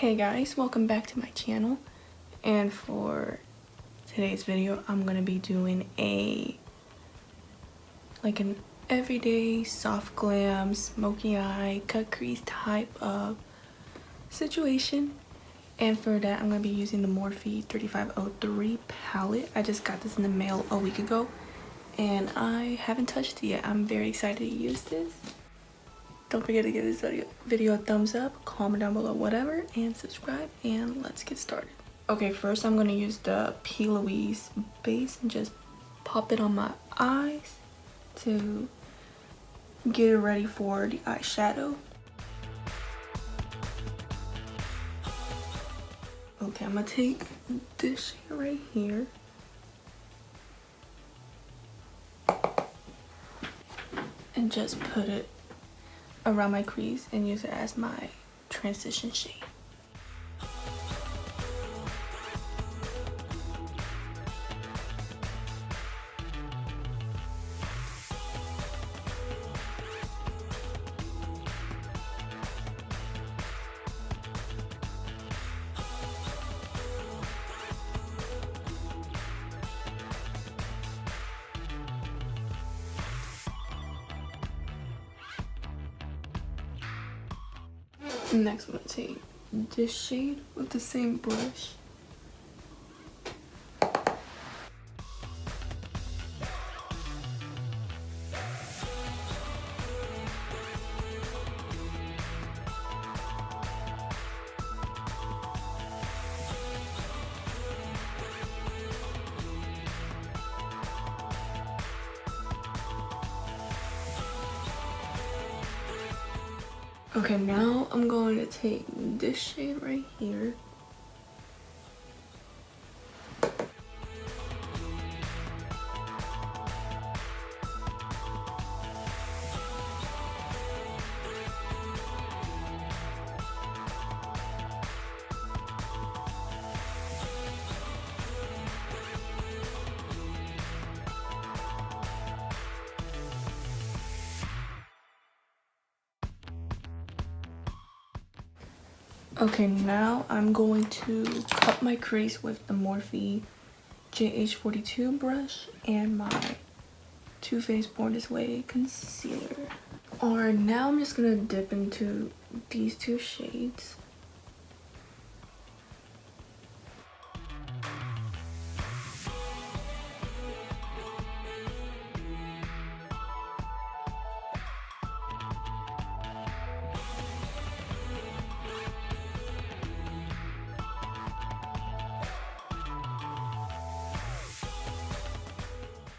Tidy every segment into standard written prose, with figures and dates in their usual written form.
Hey guys, welcome back to my channel, and for today's video I'm gonna be doing an everyday soft glam smoky eye cut crease type of situation. And for that I'm gonna be using the Morphe 3503 palette. I just got this in the mail a week ago and I haven't touched it yet. I'm very excited to use this. Don't forget to give this video a thumbs up, comment down below whatever, and subscribe, and let's get started. Okay, first I'm going to use the P. Louise base and just pop it on my eyes to get it ready for the eyeshadow. Okay, I'm going to take this shade right here. And just put it around my crease and use it as my transition shade. Next, I'm going to take this shade with the same brush. Okay, now I'm going to take this shade right here. Okay, now I'm going to cut my crease with the Morphe JH42 brush and my Too Faced Born This Way concealer. Alright, now I'm just gonna dip into these two shades.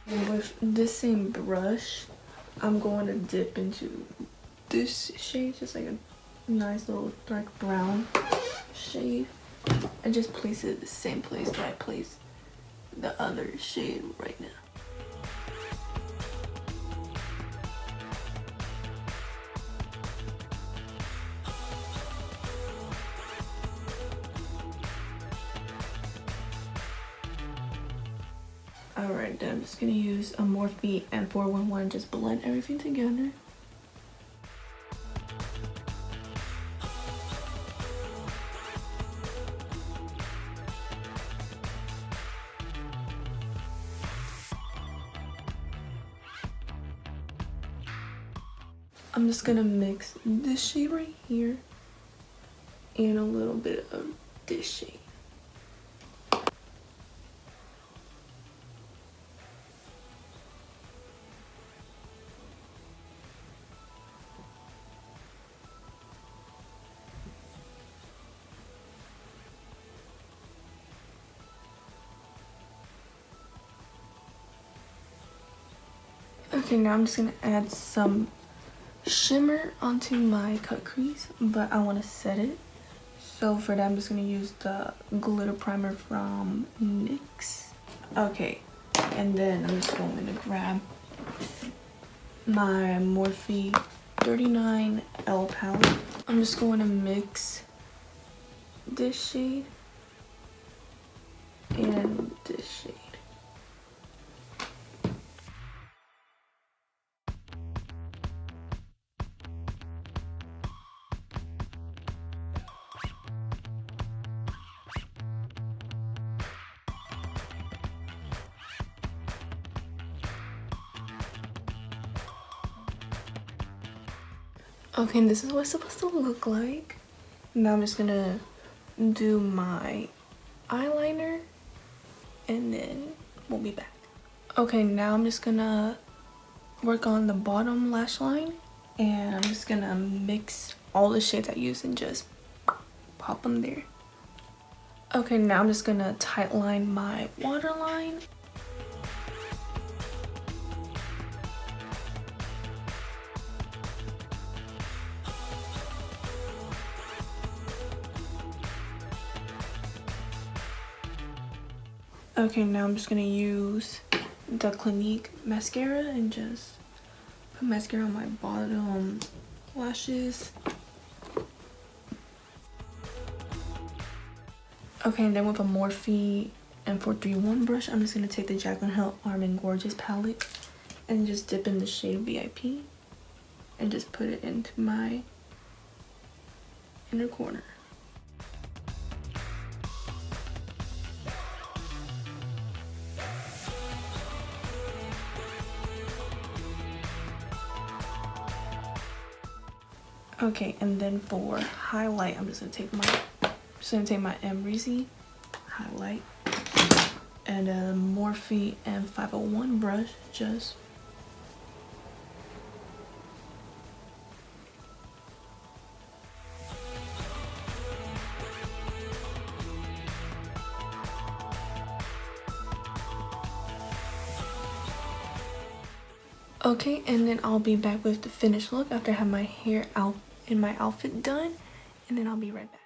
And with this same brush, I'm going to dip into this shade, just like a nice little dark brown shade, and just place it the same place where I place the other shade right now. Alright, then I'm just going to use a Morphe M411 and just blend everything together. I'm just going to mix this shade right here and a little bit of this shade. Okay, now I'm just going to add some shimmer onto my cut crease, but I want to set it. So for that, I'm just going to use the glitter primer from NYX. Okay, and then I'm just going to grab my Morphe 39L palette. I'm just going to mix this shade and this shade. Okay, and this is what it's supposed to look like. Now I'm just gonna do my eyeliner and then we'll be back. Okay, now I'm just gonna work on the bottom lash line and I'm just gonna mix all the shades I use and just pop them there. Okay, now I'm just gonna tight line my waterline. Okay, now I'm just gonna use the Clinique mascara and just put mascara on my bottom lashes. Okay, and then with a Morphe M431 brush, I'm just gonna take the Jaclyn Hill Arm & Gorgeous palette and just dip in the shade VIP and just put it into my inner corner. Okay, and then for highlight, I'm just gonna take my Emrezy highlight and a Morphe M501 brush. Just okay, and then I'll be back with the finished look after I have my hair out in my outfit done, and then I'll be right back.